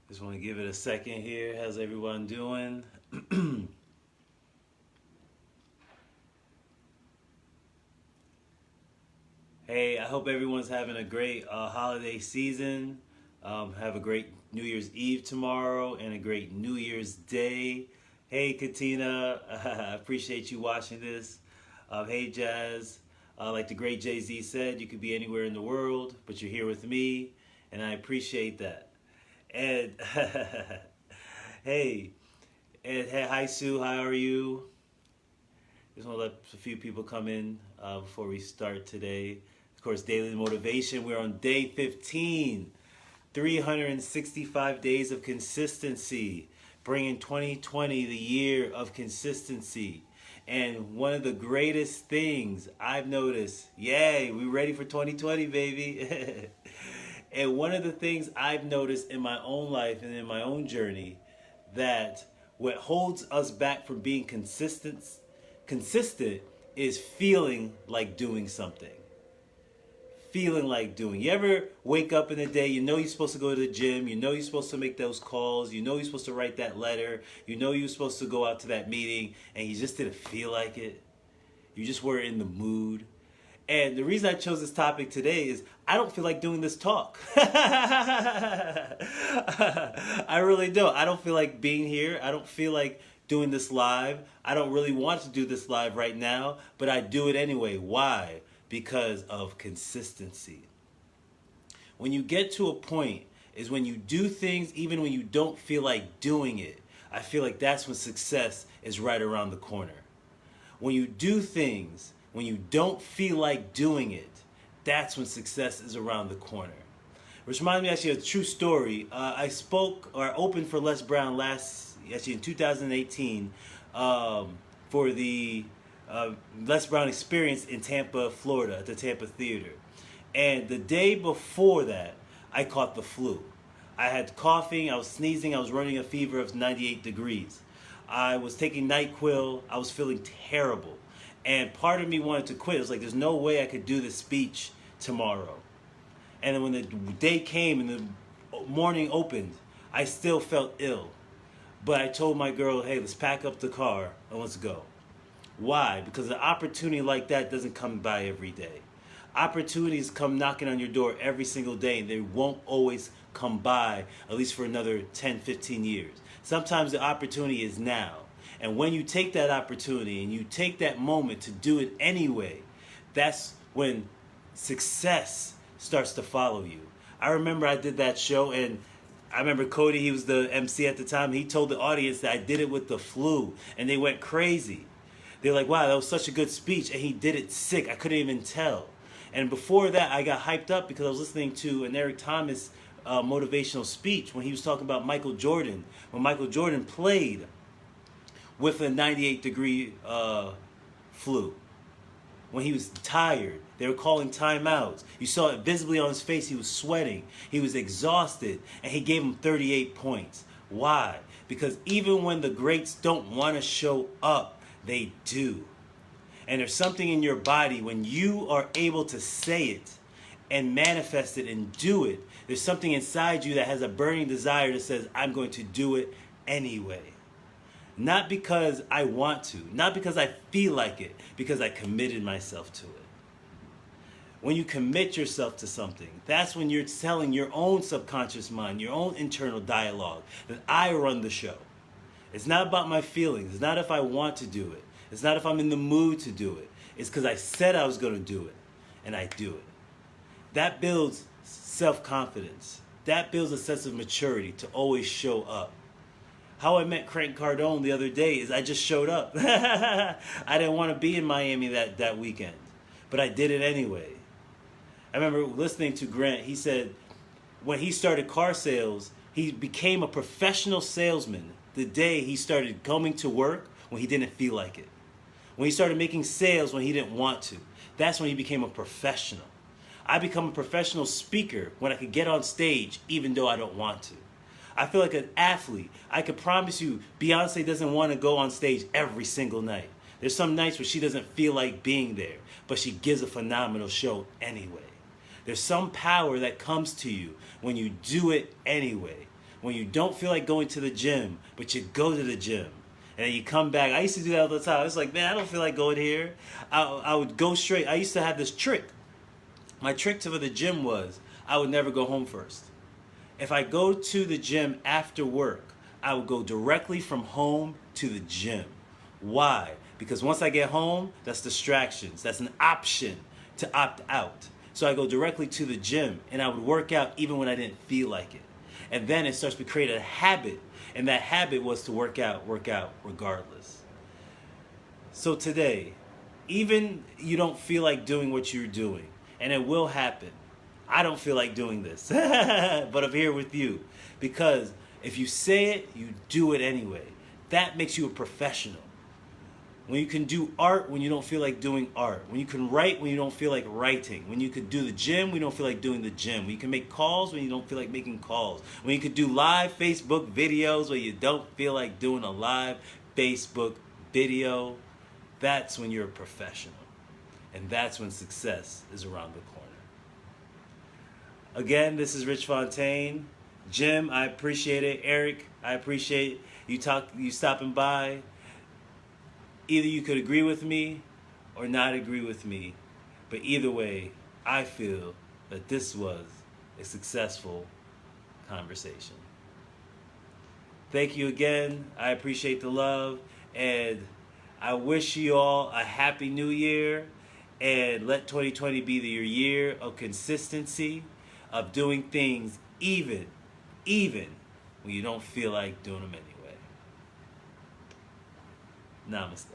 Just want to give it a second here. How's everyone doing? Hey, I hope everyone's having a great holiday season. Have a great New Year's Eve tomorrow and a great New Year's Day. Hey, Katina, I appreciate you watching this. Hey, Jazz. Like the great Jay-Z said, you could be anywhere in the world, but you're here with me, and I appreciate that. And hey, hey, hi Sue, how are you? Just want to let a few people come in before we start today. Of course, daily motivation. We're on day 15, 365 days of consistency, bringing 2020 the year of consistency. And one of the greatest things I've noticed, yay, we ready for 2020, baby. And one of the things I've noticed in my own life and in my own journey, that what holds us back from being consistent is feeling like doing something. Feeling like doing. You ever wake up in the day, you know you're supposed to go to the gym, you know you're supposed to make those calls, you know you're supposed to write that letter, you know you're supposed to go out to that meeting, and you just didn't feel like it. You just weren't in the mood. And the reason I chose this topic today is I don't feel like doing this talk. I really don't. I don't feel like being here. I don't feel like doing this live. I don't really want to do this live right now, but I do it anyway. Why? Because of consistency. When you get to a point is when you do things even when you don't feel like doing it. I feel like that's when success is right around the corner. When you do things when you don't feel like doing it, that's when success is around the corner. Which reminds me actually of a true story. I spoke or opened for Les Brown actually in 2018 for the Les Brown experience in Tampa, Florida, at the Tampa Theater. And the day before that, I caught the flu. I had coughing, I was sneezing, I was running a fever of 98 degrees. I was taking NyQuil, I was feeling terrible. And part of me wanted to quit. It was like, there's no way I could do this speech tomorrow. And then when the day came and the morning opened, I still felt ill. But I told my girl, hey, let's pack up the car and let's go. Why? Because an opportunity like that doesn't come by every day. Opportunities come knocking on your door every single day, and they won't always come by, at least for another 10, 15 years. Sometimes the opportunity is now. And when you take that opportunity and you take that moment to do it anyway, that's when success starts to follow you. I remember I did that show, and I remember Cody, he was the MC at the time, he told the audience that I did it with the flu, and they went crazy. They're like, wow, that was such a good speech, and he did it sick. I couldn't even tell. And before that, I got hyped up because I was listening to an Eric Thomas motivational speech when he was talking about Michael Jordan. When Michael Jordan played with a 98-degree flu. When he was tired, they were calling timeouts. You saw it visibly on his face. He was sweating. He was exhausted, and he gave him 38 points. Why? Because even when the greats don't want to show up, they do. And there's something in your body when you are able to say it and manifest it and do it. There's something inside you that has a burning desire that says, I'm going to do it anyway. Not because I want to, not because I feel like it, because I committed myself to it. When you commit yourself to something, that's when you're telling your own subconscious mind, your own internal dialogue, that I run the show. It's not about my feelings. It's not if I want to do it. It's not if I'm in the mood to do it. It's because I said I was going to do it, and I do it. That builds self-confidence. That builds a sense of maturity to always show up. How I met Craig Cardone the other day is I just showed up. I didn't want to be in Miami that weekend, but I did it anyway. I remember listening to Grant. He said when he started car sales, he became a professional salesman the day he started coming to work when he didn't feel like it. When he started making sales when he didn't want to. That's when he became a professional. I become a professional speaker when I could get on stage even though I don't want to. I feel like an athlete. I can promise you, Beyonce doesn't want to go on stage every single night. There's some nights where she doesn't feel like being there, but she gives a phenomenal show anyway. There's some power that comes to you when you do it anyway. when you don't feel like going to the gym, but you go to the gym. And then you come back. I used to do that all the time. It's like, man, I don't feel like going here. I would go straight. I used to have this trick. My trick to the gym was I would never go home first. If I go to the gym after work, I would go directly from home to the gym. Why? Because once I get home, that's distractions. That's an option to opt out. So I go directly to the gym and I would work out even when I didn't feel like it. And then it starts to create a habit. And that habit was to work out regardless. So today, even you don't feel like doing what you're doing, and it will happen. I don't feel like doing this, but I'm here with you. Because if you say it, you do it anyway. That makes you a professional. When you can do art when you don't feel like doing art. When you can write when you don't feel like writing. When you could do the gym when you don't feel like doing the gym. When you can make calls when you don't feel like making calls. When you could do live Facebook videos when you don't feel like doing a live Facebook video. That's when you're a professional. And that's when success is around the corner. Again, this is Rich Fontaine. Jim, I appreciate it. Eric, I appreciate you stopping by. Either you could agree with me or not agree with me. But either way, I feel that this was a successful conversation. Thank you again. I appreciate the love. And I wish you all a happy new year. And let 2020 be your year of consistency, of doing things even when you don't feel like doing them anyway. Namaste.